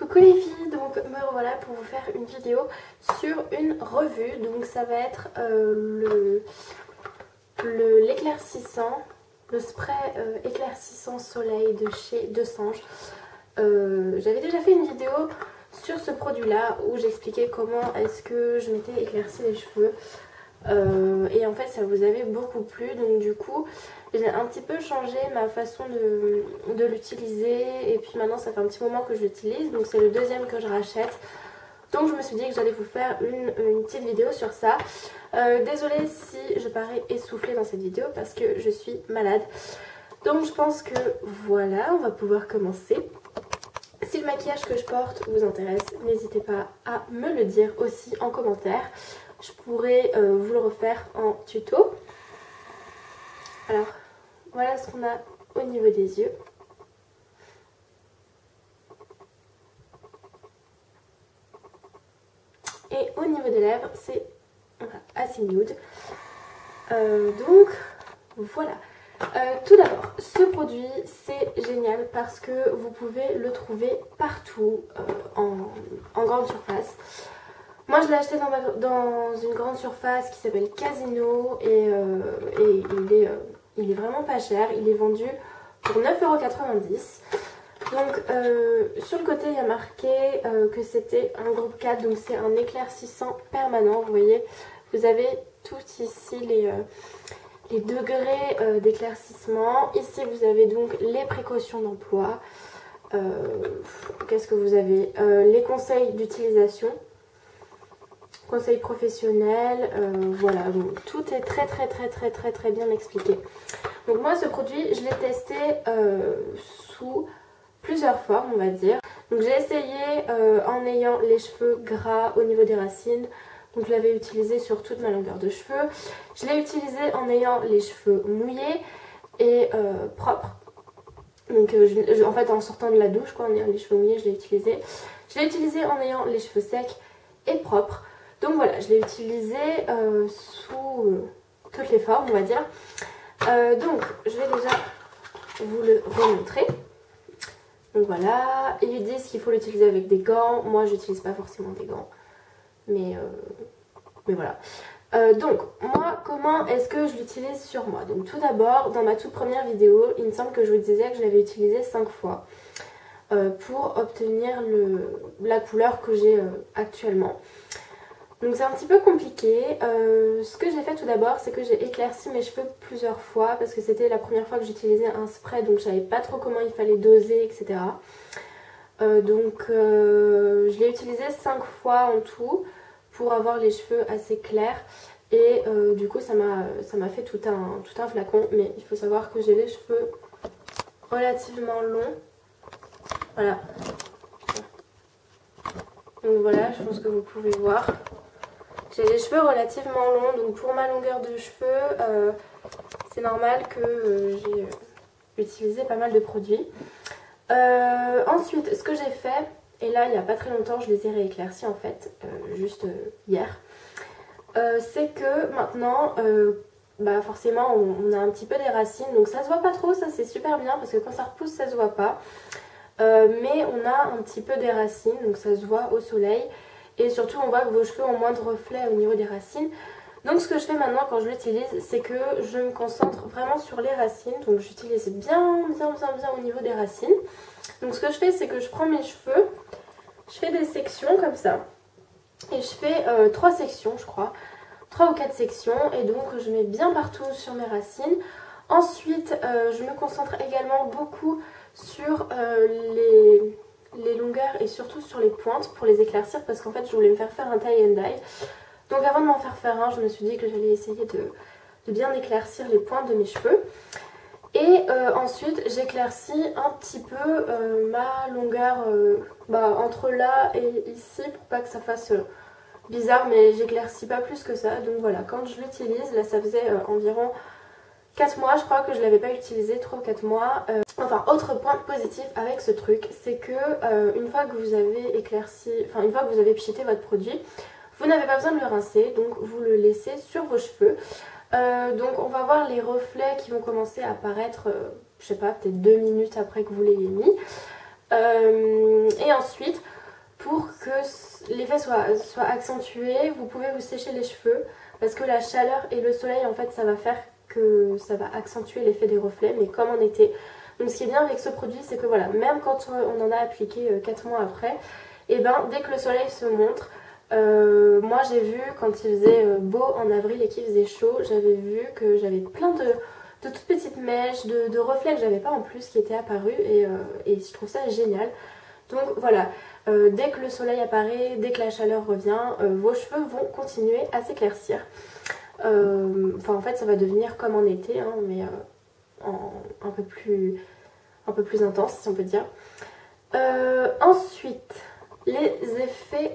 Coucou les filles, donc me revoilà pour vous faire une vidéo sur une revue. Donc ça va être l'éclaircissant, le spray éclaircissant soleil de chez Desange. J'avais déjà fait une vidéo sur ce produit là où j'expliquais comment est-ce que je m'étais éclairci les cheveux. Et en fait ça vous avait beaucoup plu, donc du coup j'ai un petit peu changé ma façon de l'utiliser. Et puis maintenant ça fait un petit moment que je l'utilise, donc c'est le deuxième que je rachète. Donc je me suis dit que j'allais vous faire une petite vidéo sur ça. Désolée si je parais essoufflée dans cette vidéo parce que je suis malade. Donc je pense que voilà, on va pouvoir commencer. Si le maquillage que je porte vous intéresse, n'hésitez pas à me le dire aussi en commentaire. Je pourrais vous le refaire en tuto. Alors voilà ce qu'on a au niveau des yeux. Et au niveau des lèvres, c'est assez nude. Donc voilà. Tout d'abord, ce produit c'est génial parce que vous pouvez le trouver partout en grande surface. Moi je l'ai acheté dans une grande surface qui s'appelle Casino et il est vraiment pas cher. Il est vendu pour 9,90 €. Donc sur le côté il y a marqué que c'était un groupe 4, donc c'est un éclaircissant permanent. Vous voyez, vous avez tout ici les degrés d'éclaircissement. Ici vous avez donc les précautions d'emploi. Qu'est-ce que vous avez, les conseils d'utilisation, conseils professionnels, voilà, donc tout est très bien expliqué. Donc moi ce produit je l'ai testé sous plusieurs formes on va dire. Donc j'ai essayé en ayant les cheveux gras au niveau des racines. Donc je l'avais utilisé sur toute ma longueur de cheveux. Je l'ai utilisé en ayant les cheveux mouillés et propres. Donc en fait en sortant de la douche quoi, en ayant les cheveux mouillés je l'ai utilisé. Je l'ai utilisé en ayant les cheveux secs et propres. Donc voilà, je l'ai utilisé sous toutes les formes on va dire. Donc je vais déjà vous le remontrer. Donc voilà, ils disent qu'il faut l'utiliser avec des gants. Moi j'utilise pas forcément des gants. Mais voilà. Donc moi comment est-ce que je l'utilise sur moi? Donc tout d'abord dans ma toute première vidéo il me semble que je vous disais que je l'avais utilisé 5 fois pour obtenir la couleur que j'ai actuellement. Donc c'est un petit peu compliqué. Ce que j'ai fait tout d'abord c'est que j'ai éclairci mes cheveux plusieurs fois parce que c'était la première fois que j'utilisais un spray, donc je savais pas trop comment il fallait doser, etc. Donc je l'ai utilisé 5 fois en tout pour avoir les cheveux assez clairs. Et du coup ça m'a fait tout un flacon. Mais il faut savoir que j'ai les cheveux relativement longs. Voilà. Donc voilà, je pense que vous pouvez voir. J'ai les cheveux relativement longs, donc pour ma longueur de cheveux, c'est normal que j'ai utilisé pas mal de produits. Ensuite, ce que j'ai fait, et là il n'y a pas très longtemps, je les ai rééclaircis en fait, juste hier, c'est que maintenant, bah forcément on a un petit peu des racines, donc ça se voit pas trop, ça c'est super bien parce que quand ça repousse ça se voit pas. Mais on a un petit peu des racines, donc ça se voit au soleil. Et surtout on voit que vos cheveux ont moins de reflets au niveau des racines. Donc ce que je fais maintenant quand je l'utilise, c'est que je me concentre vraiment sur les racines. Donc j'utilise bien au niveau des racines. Donc ce que je fais c'est que je prends mes cheveux, je fais des sections comme ça. Et je fais 3 sections je crois, 3 ou 4 sections. Et donc je mets bien partout sur mes racines. Ensuite je me concentre également beaucoup sur les longueurs et surtout sur les pointes pour les éclaircir parce qu'en fait je voulais me faire un tie and dye. Donc avant de m'en faire un, je me suis dit que j'allais essayer de bien éclaircir les pointes de mes cheveux. Et ensuite j'éclaircis un petit peu ma longueur entre là et ici pour pas que ça fasse bizarre, mais j'éclaircis pas plus que ça. Donc voilà, quand je l'utilise, là ça faisait environ 4 mois je crois que je l'avais pas utilisé, 3 ou 4 mois. Enfin autre point positif avec ce truc, c'est que une fois que vous avez éclairci, enfin une fois que vous avez picheté votre produit, vous n'avez pas besoin de le rincer, donc vous le laissez sur vos cheveux. Donc on va voir les reflets qui vont commencer à apparaître, je sais pas, peut-être 2 minutes après que vous l'ayez mis. Et ensuite, pour que l'effet soit accentué, vous pouvez vous sécher les cheveux parce que la chaleur et le soleil en fait ça va faire que ça va accentuer l'effet des reflets, mais comme en été. Donc ce qui est bien avec ce produit, c'est que voilà, même quand on en a appliqué 4 mois après, et ben dès que le soleil se montre, moi j'ai vu quand il faisait beau en avril et qu'il faisait chaud, j'avais vu que j'avais plein de toutes petites mèches, de reflets que j'avais pas en plus qui étaient apparus et je trouve ça génial. Donc voilà, dès que le soleil apparaît, dès que la chaleur revient, vos cheveux vont continuer à s'éclaircir. Enfin en fait ça va devenir comme en été, hein, mais un peu plus intense si on peut dire. Ensuite, les effets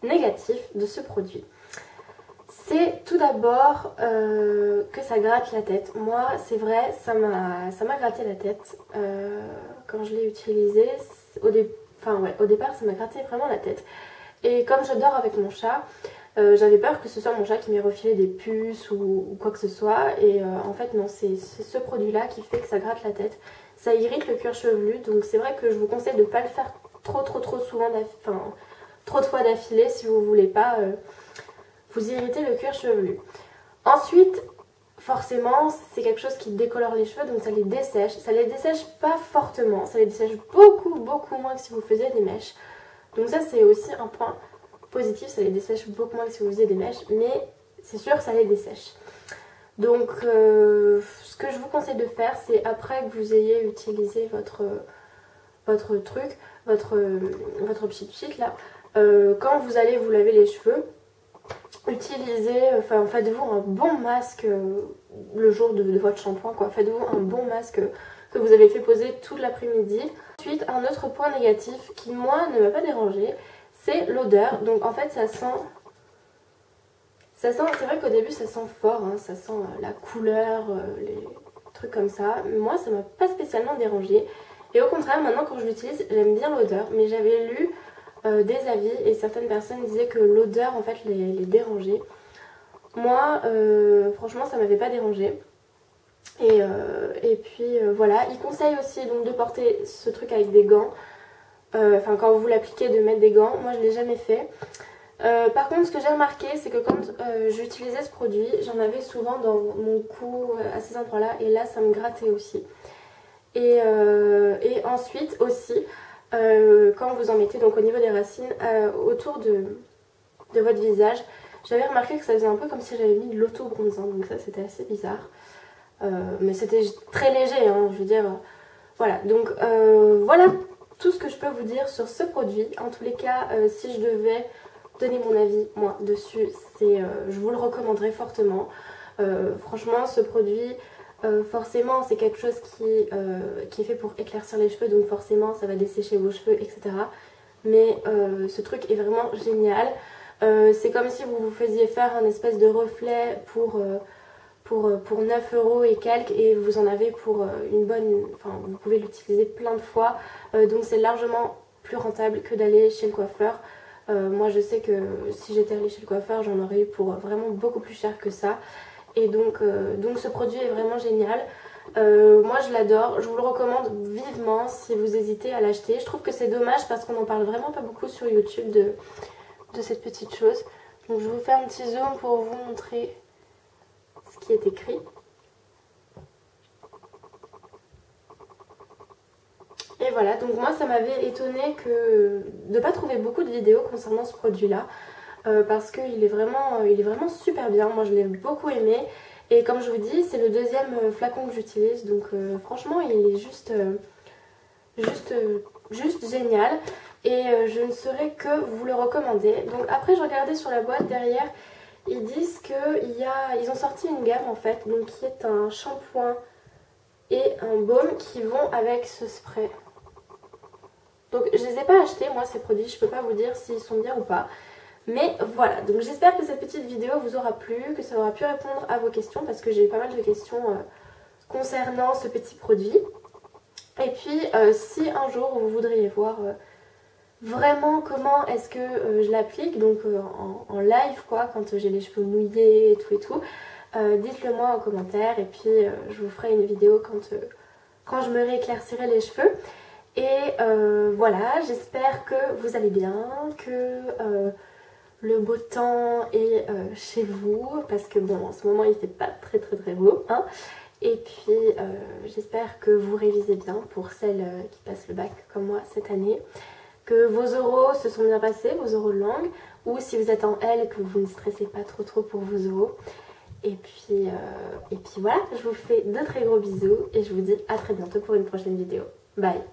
négatifs de ce produit. C'est tout d'abord que ça gratte la tête. Moi c'est vrai, ça m'a gratté la tête quand je l'ai utilisé. Au départ ça m'a gratté vraiment la tête. Et comme je dors avec mon chat, j'avais peur que ce soit mon chat qui m'ait refilé des puces ou quoi que ce soit. Et en fait non, c'est ce produit là qui fait que ça gratte la tête. Ça irrite le cuir chevelu, donc c'est vrai que je vous conseille de ne pas le faire trop souvent, trop de fois d'affilée si vous voulez pas vous irriter le cuir chevelu. Ensuite, forcément, c'est quelque chose qui décolore les cheveux, donc ça les dessèche. Ça les dessèche pas fortement, ça les dessèche beaucoup moins que si vous faisiez des mèches. Donc ça c'est aussi un point positif, ça les dessèche beaucoup moins que si vous faisiez des mèches, mais c'est sûr ça les dessèche. Donc ce que je vous conseille de faire, c'est après que vous ayez utilisé votre truc, votre pchit là, quand vous allez vous laver les cheveux, faites-vous un bon masque le jour de votre shampoing, quoi. Faites-vous un bon masque que vous avez fait poser toute l'après-midi. Ensuite, un autre point négatif qui moi ne m'a pas dérangé, c'est l'odeur. Donc en fait ça sent, c'est vrai qu'au début ça sent fort, hein, ça sent la couleur, les trucs comme ça. Moi ça m'a pas spécialement dérangé. Et au contraire, maintenant quand je l'utilise, j'aime bien l'odeur. Mais j'avais lu des avis et certaines personnes disaient que l'odeur en fait les dérangeait. Moi franchement ça m'avait pas dérangé. Et puis voilà, il conseille aussi donc de porter ce truc avec des gants. Enfin quand vous l'appliquez de mettre des gants. Moi je l'ai jamais fait. Par contre ce que j'ai remarqué c'est que quand j'utilisais ce produit, j'en avais souvent dans mon cou à ces endroits là et là ça me grattait aussi. Et ensuite aussi quand vous en mettez donc au niveau des racines autour de votre visage, j'avais remarqué que ça faisait un peu comme si j'avais mis de l'auto-bronzant, donc ça c'était assez bizarre. Mais c'était très léger, hein, je veux dire. Voilà, donc voilà tout ce que je peux vous dire sur ce produit. En tous les cas, si je devais donner mon avis, moi, dessus, je vous le recommanderais fortement. Franchement, ce produit, forcément, c'est quelque chose qui est fait pour éclaircir les cheveux, donc forcément, ça va dessécher vos cheveux, etc. Mais ce truc est vraiment génial. C'est comme si vous vous faisiez faire un espèce de reflet pour 9 € et quelques, et vous en avez pour une bonne, enfin vous pouvez l'utiliser plein de fois, donc c'est largement plus rentable que d'aller chez le coiffeur. Moi je sais que si j'étais allée chez le coiffeur j'en aurais eu pour vraiment beaucoup plus cher que ça, et donc ce produit est vraiment génial. Moi je l'adore, je vous le recommande vivement si vous hésitez à l'acheter. Je trouve que c'est dommage parce qu'on n'en parle vraiment pas beaucoup sur YouTube de cette petite chose. Donc je vais vous faire un petit zoom pour vous montrer ce qui est écrit. Et voilà, donc moi ça m'avait étonné de ne pas trouver beaucoup de vidéos concernant ce produit là, parce qu'il est vraiment super bien. Moi je l'ai beaucoup aimé, et comme je vous dis c'est le deuxième flacon que j'utilise, donc franchement il est juste génial, et je ne saurais que vous le recommander. Donc après je regardais sur la boîte derrière, ils disent qu'ils ont sorti une gamme en fait, donc qui est un shampoing et un baume qui vont avec ce spray. Donc je les ai pas achetés moi ces produits, je peux pas vous dire s'ils sont bien ou pas. Mais voilà, donc j'espère que cette petite vidéo vous aura plu, que ça aura pu répondre à vos questions, parce que j'ai eu pas mal de questions concernant ce petit produit. Et puis si un jour vous voudriez voir vraiment comment est-ce que je l'applique, donc en live quoi, quand j'ai les cheveux mouillés et tout, dites-le moi en commentaire, et puis je vous ferai une vidéo quand je me rééclaircirai les cheveux. Et voilà, j'espère que vous allez bien, que le beau temps est chez vous, parce que bon, en ce moment il fait pas très beau, hein. Et puis j'espère que vous révisez bien pour celles qui passent le bac comme moi cette année, que vos oraux se sont bien passés, vos oraux de langue, ou si vous êtes en L, que vous ne stressez pas trop pour vos oraux. Et puis voilà, je vous fais de très gros bisous et je vous dis à très bientôt pour une prochaine vidéo. Bye!